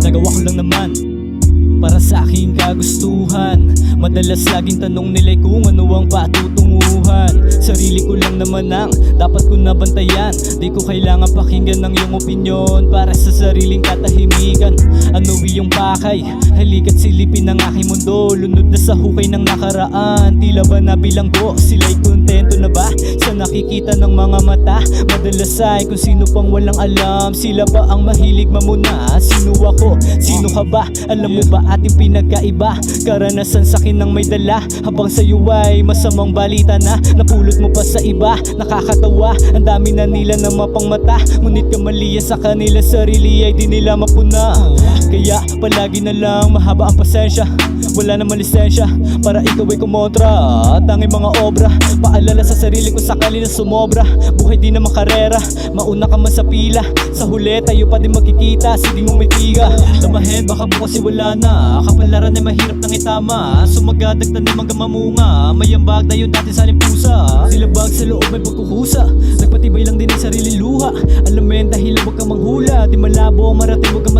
Nagawa ko lang naman para sa aking kagustuhan. Madalas laging tanong nila'y kung ano ang patutunguhan. Sarili ko lang naman ang dapat ko nabantayan. Di ko kailangan pakinggan ng iyong opinyon para sa sariling katahimikan. Ano iyong pakay? Halika't silipin ang aking mundo. Lunod na sa hukay ng nakaraan. Tila ba nabilanggo? Sila'y kontento na ba sa nakikita ng mga mata? Madalas ay kung sino pang walang alam. Sila pa ang mahilig mamuna. Sino ako? Sino ka ba? Alam mo ba ating pinagkaiba? Karanasan sa'kin ng may dala, habang sa'yo ay masamang balita na napulot mo pa sa iba. Nakakatawa, ang dami na nila na mapangmata, ngunit kamalian sa kanila sarili ay di nila mapuna. Kaya palagi na lang mahaba ang pasensya, wala naman lisensya para ikaw ay kumontra. Tanging mga obra, paalala sa sarili ko sakali na sumobra. Buhay di naman karera, mauna ka man sa pila. Sa huli tayo pa din magkikita, sige mong may tiga. Tamahin baka bukas si wala na, kapalaran ay mahirap nang itama. Sumagadag na naman gamamunga, may ambag na yun dati sa pusa. Silabag sa loob may pagkukusa, nagpatibay lang din ang sarili luha. Alamin dahil huwag kang manghula, di malabo ang marating huwag kang